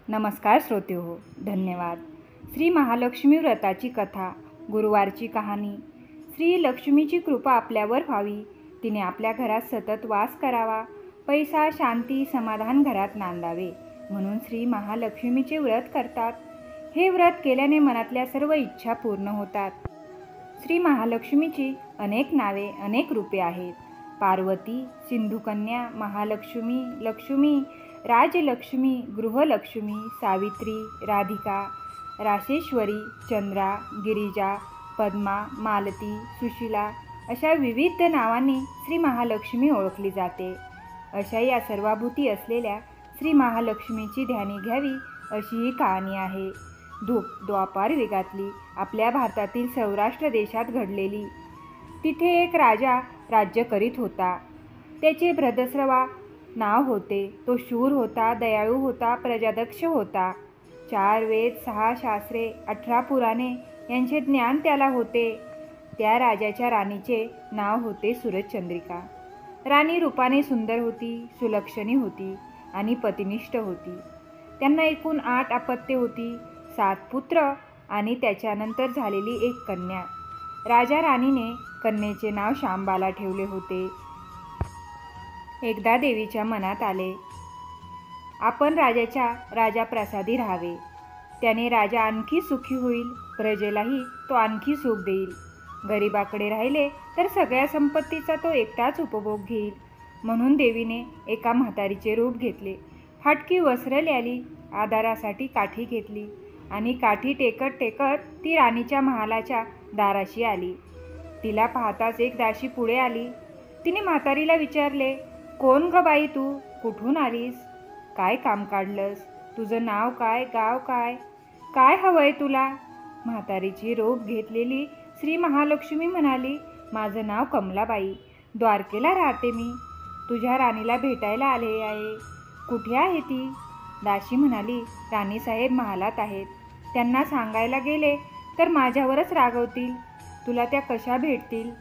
नमस्कार श्रोतेहो, धन्यवाद. श्री महालक्ष्मी व्रताची कथा, गुरुवारची कहाणी. श्री लक्ष्मीची कृपा आपल्यावर व्हावी, तिने आपल्या घरात सतत वास करावा, पैसा, शांती, समाधान घरात नांदावे म्हणून श्री महालक्ष्मीचे व्रत करतात. हे व्रत केल्याने मनातल्या सर्व इच्छा पूर्ण होतात. श्री महालक्ष्मीची अनेक नावे, अनेक रूपे आहेत. पार्वती, सिंधुकन्या, महालक्ष्मी, लक्ष्मी, राजलक्ष्मी, गृहलक्ष्मी, सावित्री, राधिका, राशेश्वरी, चंद्रा, गिरिजा, पद्मा, मालती, सुशीला अशा विविध नावांनी श्री महालक्ष्मी ओळखली जाते. अशा या सर्वाभूती असलेल्या श्री महालक्ष्मीची ध्यानी घ्यावी अशी ही कहाणी आहे. द्वापार युगातली, आपल्या भारतातील सौराष्ट्र देशात घडलेली. तिथे एक राजा राज्य करीत होता. त्याचे भद्रश्रवा नाव होते. तो शूर होता, दयाळू होता, प्रजादक्ष होता. 4 वेद, 6 शास्त्रे, 18 पुराणे यांचे ज्ञान त्याला होते. त्या राजाच्या राणीचे नाव होते सूरजचंद्रिका. राणी रूपाने सुंदर होती, सुलक्षणी होती आणि पतिनिष्ठ होती. त्यांना एकूण 8 अपत्ये होती, 7 पुत्र आणि त्याच्यानंतर झालेली एक कन्या. राजा राणीने कन्येचे नाव शांबाला ठेवले होते. एकदा देवीच्या मनात आले, आपण राजाच्या राजाप्रासादी राहावे. त्याने राजा आणखी सुखी होईल, प्रजेलाही तो आणखी सुख देईल. गरिबाकडे राहिले तर सगळ्या संपत्तीचा तो एकटाच उपभोग घेईल. म्हणून देवीने एका म्हातारीचे रूप घेतले. फाटकी वस्त्र ल्याली, आधारासाठी काठी घेतली आणि काठी टेकत टेकत ती राणीच्या महालाच्या दाराशी आली. तिला पाहताच एक दासी पुढे आली. तिने म्हातारीला विचारले, कोण ग बाई तू? कुठून आलीस? काय काम काढलंस? तुझं नाव काय? गाव काय? काय हवंय तुला? म्हातारीची रूप घेतलेली श्री महालक्ष्मी म्हणाली, माझं नाव कमलाबाई, द्वारकेला राहते मी. तुझ्या राणीला भेटायला आले आहे. कुठे आहे ती? दासी म्हणाली, राणीसाहेब महालात आहेत. त्यांना सांगायला गेले तर माझ्यावरच रागवतील. तुला त्या कशा भेटतील?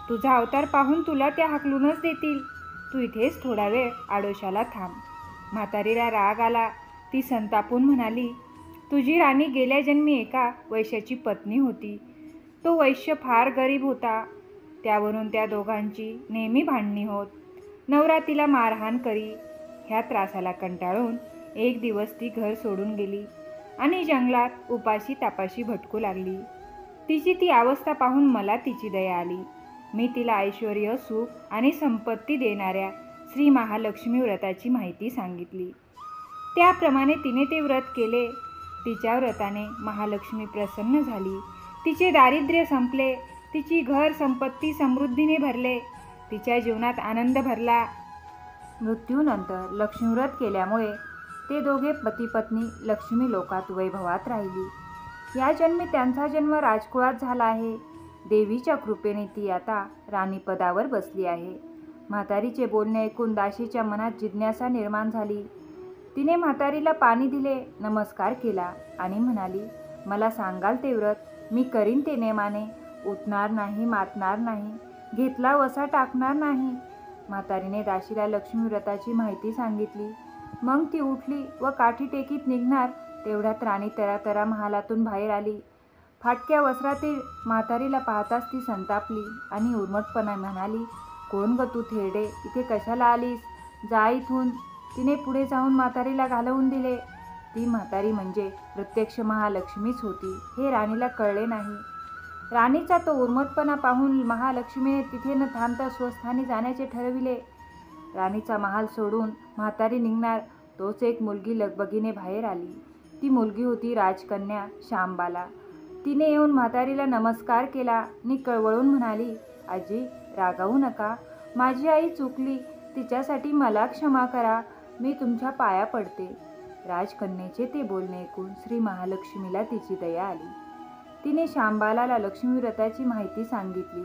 तुझा अवतार पाहून तुला त्या हाकलूनच देतील. तू इथेच थोडा वेळ आडोशाला थांब. म्हातारीला राग आला. ती संतापून म्हणाली, तुझी राणी गेल्या जन्मी एका वैश्याची पत्नी होती. तो वैश्य फार गरीब होता. त्यावरून त्या दोघांची नेहमी भांडणी होत. नवरा तिला मारहाण करी. ह्या त्रासाला कंटाळून एक दिवस ती घर सोडून गेली आणि जंगलात उपाशी तापाशी भटकू लागली. तिची ती अवस्था पाहून मला तिची दया आली. मी तिला ऐश्वर्य, सुख आणि संपत्ती देणाऱ्या श्री महालक्ष्मी व्रताची माहिती सांगितली. त्याप्रमाणे तिने ते व्रत केले. तिच्या व्रताने महालक्ष्मी प्रसन्न झाली. तिचे दारिद्र्य संपले. तिची घर संपत्ती समृद्धीने भरले. तिच्या जीवनात आनंद भरला. मृत्यूनंतर लक्ष्मीव्रत केल्यामुळे ते दोघे पती पत्नी लक्ष्मी लोकात वैभवात राहिली. या जन्मी त्यांचा जन्म राजकुळात झाला आहे. देवीच्या कृपेने ती आता राणीपदावर बसली आहे. म्हातारीचे बोलणे ऐकून दासीच्या मनात जिज्ञासा निर्माण झाली. तिने म्हातारीला पाणी दिले, नमस्कार केला आणि म्हणाली, मला सांगाल ते व्रत, मी करीन ते नेमाने. उठणार नाही, मातणार नाही, घेतला वसा टाकणार नाही. म्हातारीने दासीला लक्ष्मी व्रताची माहिती सांगितली. मग ती उठली व काठी टेकीत निघणार तेवढ्यात राणी तरातरा महालातून बाहेर आली. फाटक्या वस्त्रातील म्हातारीला पाहताच ती संतापली आणि उर्मटपणा म्हणाली, कोण ग तू थेरडे? इथे कशाला आलीस? जा इथून. तिने पुढे जाऊन म्हातारीला घालवून दिले. ती म्हातारी म्हणजे प्रत्यक्ष महालक्ष्मीच होती हे राणीला कळले नाही. राणीचा तो उर्मटपणा पाहून महालक्ष्मीने तिथे न थांबता स्वस्थानी जाण्याचे ठरविले. राणीचा महाल सोडून म्हातारी निघणार तोच एक मुलगी लगबगीने बाहेर आली. ती मुलगी होती राजकन्या शांबाला. तिने येऊन म्हातारीला नमस्कार केला आणि कळवळून म्हणाली, आजी रागावू नका. माझी आई चुकली. तिच्यासाठी मला क्षमा करा. मी तुमच्या पाया पडते. राजकन्येचे ते बोलणे ऐकून श्री महालक्ष्मीला तिची दया आली. तिने शांबाला लक्ष्मी व्रताची माहिती सांगितली.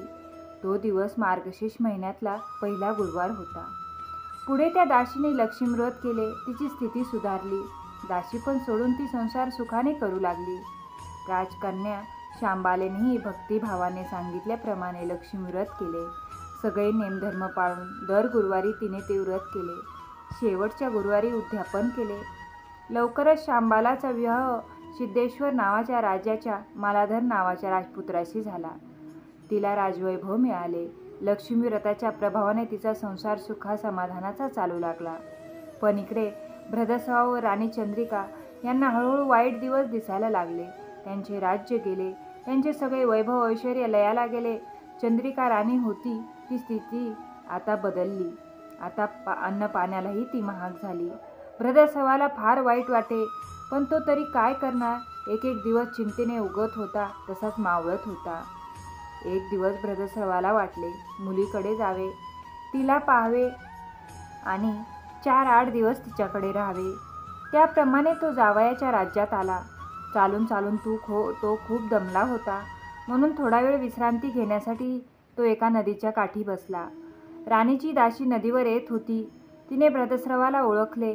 तो दिवस मार्गशीर्ष महिन्यातला पहिला गुरुवार होता. पुढे त्या दासीने लक्ष्मी व्रत केले. तिची स्थिती सुधारली. दासी पण सोडून ती संसार सुखाने करू लागली. राजकन्या शांबालेनेही भक्तिभावाने सांगितल्याप्रमाणे लक्ष्मी व्रत केले. सगळे नेमधर्म पाळून दर गुरुवारी तिने ते व्रत केले. शेवटच्या गुरुवारी उद्यापन केले. लवकरच शांबालाचा विवाह सिद्धेश्वर नावाच्या राजाच्या मालाधर नावाच्या राजपुत्राशी झाला. तिला राजवैभव मिळाले. लक्ष्मी व्रताच्या प्रभावाने तिचा संसार सुखासमाधानाचा चालू लागला. पण इकडे भ्रदस्राव व राणी चंद्रिका यांना हळूहळू वाईट दिवस दिसायला लागले. त्यांचे राज्य गेले. त्यांचे सगळे वैभव ऐश्वर्य लयाला गेले. चंद्रिका राणी होती ती स्थिती आता बदलली. आता अन्न पाण्यालाही ती महाग झाली. भ्रदस्रावाला फार वाईट वाटे, पण तो तरी काय करणार. एक एक दिवस चिंतेने उगत होता तसाच मावळत होता. एक दिवस भ्रदस्रावाला वाटले मुलीकडे जावे, तिला पाहावे आणि 4-8 दिवस तिच्याकडे राहावे. त्याप्रमाणे तो जावयाच्या राज्यात आला. चालून चालून तो खूप दमला होता, म्हणून थोडा वेळ विश्रांती घेण्यासाठी तो एका नदीच्या काठी बसला. राणीची दासी नदीवर येत होती. तिने भ्रदस्रावाला ओळखले.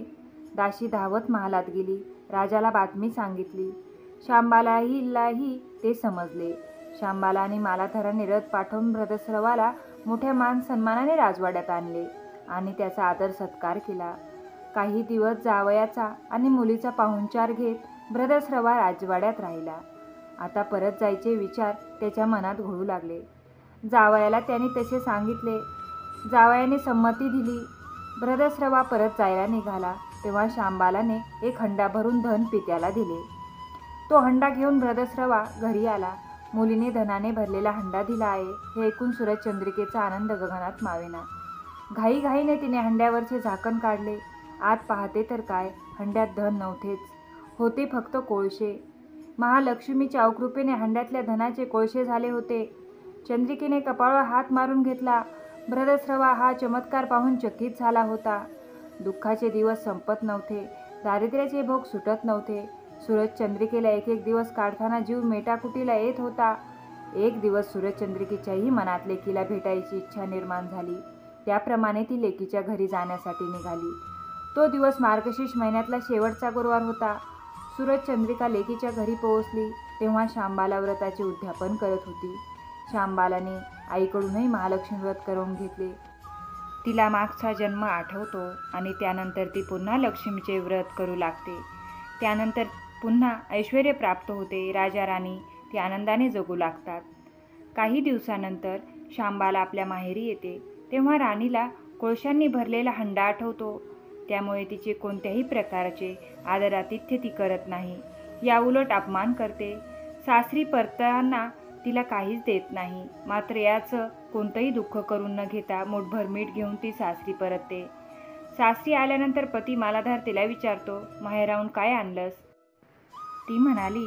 दासी धावत महालात गेली. राजाला बातमी सांगितली. शांबालाही ते समजले. शांबालाने मालाधराने रथ पाठवून भ्रदस्रावाला मोठ्या मान सन्मानाने राजवाड्यात आणले आणि त्याचा आदर सत्कार केला. काही दिवस जावयाचा आणि मुलीचा पाहुणचार घेत भ्रदस्रावा राजवाड्यात राहिला. आता परत जायचे विचार त्याच्या मनात घोळू लागले. जावयाला त्याने तसे सांगितले. जावयाने संमती दिली. भ्रदस्रावा परत जायला निघाला तेव्हा शांबालाने एक हंडा भरून धन पित्याला दिले. तो हंडा घेऊन भ्रदस्रावा घरी आला. मुलीने धनाने भरलेला हंडा दिला आहे हे ऐकून सूरजचंद्रिकेचा आनंद गगनात मावेना. घाईघाईने तिने हंड्यावरचे झाकण काढले. आत पाहते तर काय, हंड्यात धन नव्हतेच, होते फक्त कोळसे. महालक्ष्मीच्या अवकृपेने हंड्यातल्या धनाचे कोळसे झाले होते. चंद्रिकेने कपाळावर हात मारून घेतला. भ्रदस्रावा हा चमत्कार पाहून चकित झाला होता. दुःखाचे दिवस संपत नव्हते. दारिद्र्याचे भोग सुटत नव्हते. सूरजचंद्रिकेला एक एक दिवस काढताना जीव मेटाकुटीला येत होता. एक दिवस सूरजचंद्रिकेच्याही मनात लेकीला भेटायची इच्छा निर्माण झाली. त्याप्रमाणे ती लेकीच्या घरी जाण्यासाठी निघाली. तो दिवस मार्गशीर्ष महिन्यातला शेवटचा गुरुवार होता. सूरजचंद्रिका लेकीच्या घरी पोहोचली तेव्हा शांबाला व्रताचे उद्यापन करत होती. शांबालाने आईकडूनही महालक्ष्मी व्रत करून घेतले. तिला मागचा जन्म आठवतो आणि त्यानंतर ती पुन्हा लक्ष्मीचे व्रत करू लागते. त्यानंतर पुन्हा ऐश्वर्य प्राप्त होते. राजा राणी ती आनंदाने जगू लागतात. काही दिवसानंतर शांबाला आपल्या माहेरी येते तेव्हा राणीला कोळशांनी भरलेला हंडा आठवतो. त्यामुळे तिचे कोणत्याही प्रकारचे आदरातिथ्य ती करत नाही. याउलट अपमान करते. सासरी परतताना तिला काहीच देत नाही. मात्र याचं कोणतंही दुःख करून न घेता मुठभर मीठ घेऊन ती सासरी परतते. सासरी आल्यानंतर पती मालाधार तिला विचारतो, माहेराहून काय आणलंस? ती म्हणाली,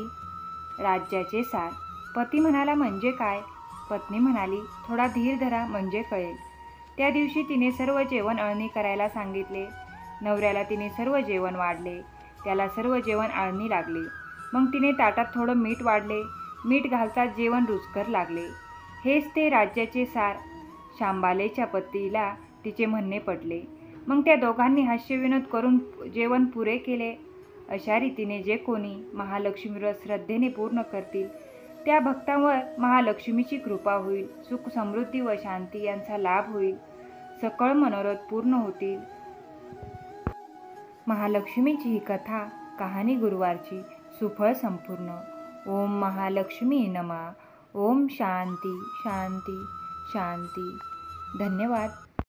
राज्याचे सार. पती म्हणाला, म्हणजे काय? पत्नी म्हणाली, थोडा धीर धरा म्हणजे कळेल. त्या दिवशी तिने सर्व जेवण अळणी करायला सांगितले. नवऱ्याला तिने सर्व जेवण वाढले. त्याला सर्व जेवण अळणी लागले. मग तिने ताटात थोडं मीठ वाढले. मीठ घालताच जेवण रुचकर लागले. हेच ते राज्याचे सार. शांबालेच्या पतीला तिचे म्हणणे पटले. मग त्या दोघांनी हास्यविनोद करून जेवण पुरे केले. अशा रीतीने जे कोणी महालक्ष्मी व्रत श्रद्धेने पूर्ण करतील त्या भक्तांवर महालक्ष्मीची कृपा होईल. सुख समृद्धी व शांती यांचा लाभ होईल. सकळ मनोरथ पूर्ण होतील. महालक्ष्मीची ही कथा कहाणी गुरुवारची सुफळ संपूर्ण. ओम महालक्ष्मी नमः. ओम शांती शांती शांती. धन्यवाद.